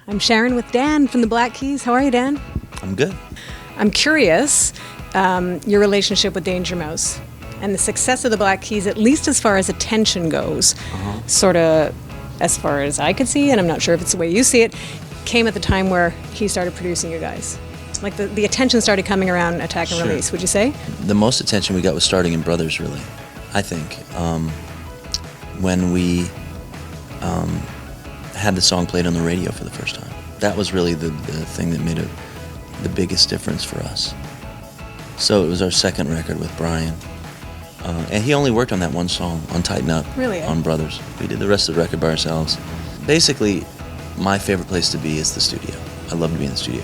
I'm Sharon with Dan from the Black Keys. How are you, Dan? I'm good. I'm curious, your relationship with Danger Mouse and the success of the Black Keys, at least as far as attention goes, sort of as far as I could see, and I'm not sure if it's the way you see it, came at the time where he started producing you guys. Like the attention started coming around Attack and Release, would you say? The most attention we got was starting in Brothers, really, I think. When we had the song played on the radio for the first time. That was really the thing that made the biggest difference for us. So it was our second record with Brian. And he only worked on that one song, on Tighten Up, really, on Brothers. We did the rest of the record by ourselves. Basically, my favorite place to be is the studio. I love to be in the studio.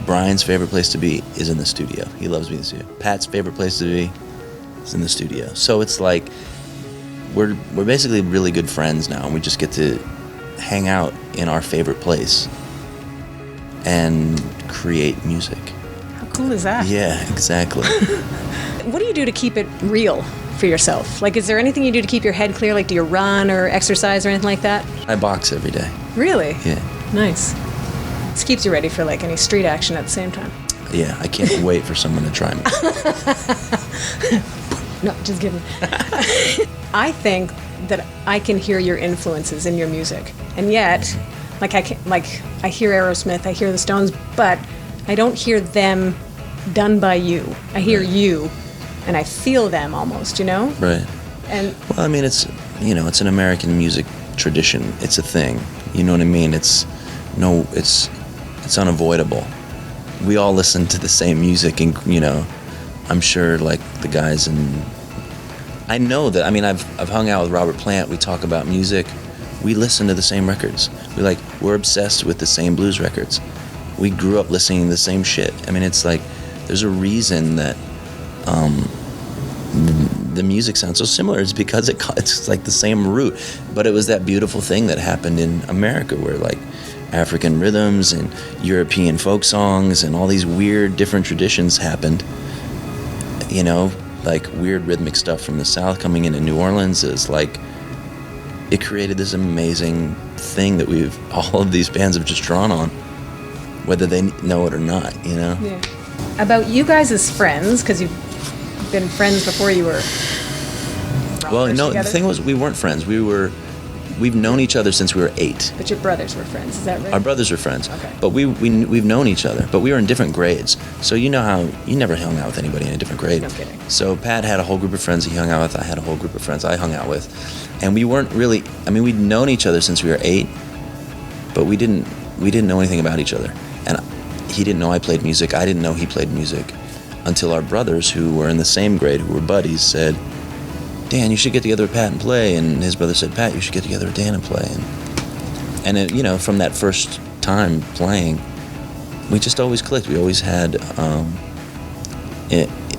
Brian's favorite place to be is in the studio. He loves being in the studio. Pat's favorite place to be is in the studio. So it's like we're basically really good friends now, and we just get to hang out in our favorite place and create music. How cool is that? Yeah, exactly. What do you do to keep it real for yourself? Like, is there anything you do to keep your head clear? Like, do you run or exercise or anything like that? I box every day. Really? Yeah. Nice. This keeps you ready for, like, any street action at the same time. Yeah, I can't wait for someone to try me. No, just kidding. I think that I can hear your influences in your music, and yet, like I hear Aerosmith, I hear the Stones, but I don't hear them done by you. I hear you, and I feel them almost, you know? Right. And well, I mean, it's an American music tradition. It's a thing. You know what I mean? It's unavoidable. We all listen to the same music, and I'm sure like the guys in. I know that. I mean, I've hung out with Robert Plant. We talk about music. We listen to the same records. We're obsessed with the same blues records. We grew up listening to the same shit. I mean, it's like there's a reason that the music sounds so similar. It's because it's like the same root. But it was that beautiful thing that happened in America, where like African rhythms and European folk songs and all these weird different traditions happened. Like weird rhythmic stuff from the South coming into New Orleans is like, it created this amazing thing that all of these bands have just drawn on, whether they know it or not, Yeah. About you guys as friends, because you've been friends before you were Well, no, together. The thing was, we weren't friends. We've known each other since we were 8. But your brothers were friends, is that right? Our brothers were friends. Okay. But we've known each other, but we were in different grades. So you know how you never hung out with anybody in a different grade. No kidding. So Pat had a whole group of friends he hung out with. I had a whole group of friends I hung out with. And we weren't really, we'd known each other since we were 8, but we didn't know anything about each other. And he didn't know I played music. I didn't know he played music until our brothers, who were in the same grade, who were buddies, said, Dan, you should get together with Pat and play. And his brother said, Pat, you should get together with Dan and play. And it, from that first time playing, we just always clicked. We always had an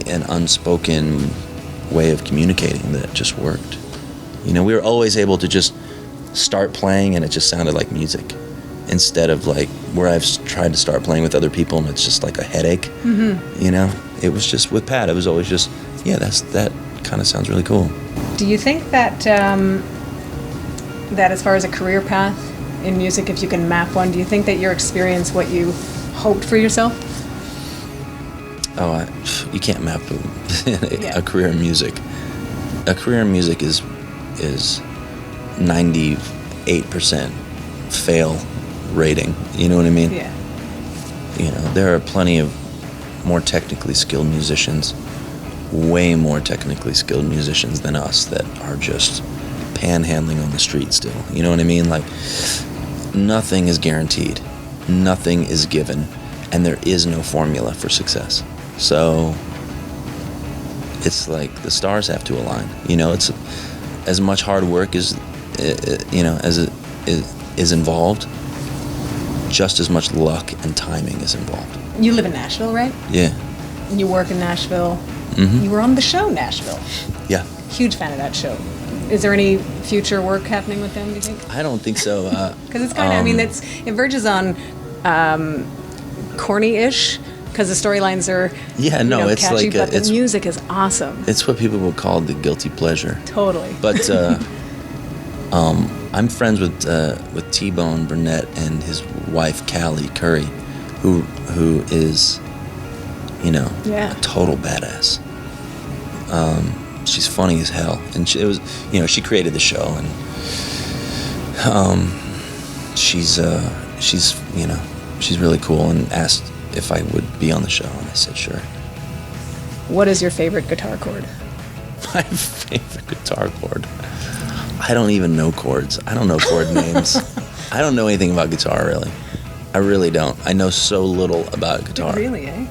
unspoken way of communicating that just worked. We were always able to just start playing and it just sounded like music, instead of like where I've tried to start playing with other people and it's just like a headache. It was just with Pat, it was always just, that kind of sounds really cool. Do you think that that as far as a career path in music, if you can map one, do you think that your experience what you hoped for yourself? Oh, you can't map a career in music. A career in music is 98% fail rating. You know what I mean? Yeah. There are plenty of more technically skilled musicians, way more technically skilled musicians than us, that are just panhandling on the street still. You know what I mean? Like, nothing is guaranteed. Nothing is given. And there is no formula for success. So it's like the stars have to align. It's as much hard work as it is involved, just as much luck and timing is involved. You live in Nashville, right? Yeah. And you work in Nashville. Mm-hmm. You were on the show Nashville. Yeah. Huge fan of that show. Is there any future work happening with them, do you think? I don't think so. Because it's kind of, it verges on corny-ish, because the storylines are it's catchy, like but the music is awesome. It's what people would call the guilty pleasure. Totally. But I'm friends with T-Bone Burnett and his wife, Callie Curry, who is, Yeah. a total badass. She's funny as hell, and she created the show, and she's really cool, and asked if I would be on the show, and I said sure. What is your favorite guitar chord? My favorite guitar chord. I don't even know chords. I don't know chord names. I don't know anything about guitar, really. I really don't. I know so little about guitar. Really, eh?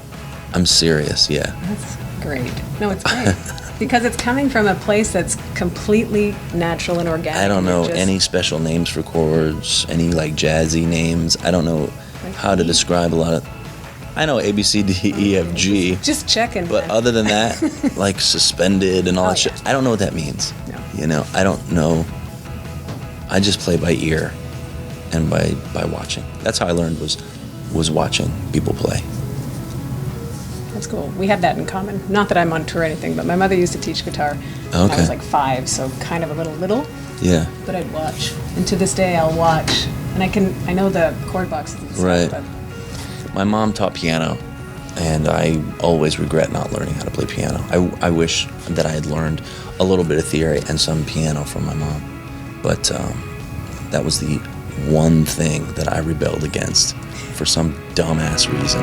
I'm serious, yeah. That's great. No, it's great. Because it's coming from a place that's completely natural and organic. I don't know any special names for chords, any like jazzy names. I don't know how to describe a lot of... I know A, B, C, D, E, F, G. Just checking. But other than that, like suspended and all that shit, I don't know what that means. No. I don't know. I just play by ear and by watching. That's how I learned was watching people play. That's cool. We have that in common. Not that I'm on tour or anything, but my mother used to teach guitar when I was like 5, so kind of a little. Yeah. But I'd watch. And to this day, I'll watch. And I know the chord boxes and stuff. Right. But My mom taught piano, and I always regret not learning how to play piano. I wish that I had learned a little bit of theory and some piano from my mom. But that was the one thing that I rebelled against for some dumbass reason.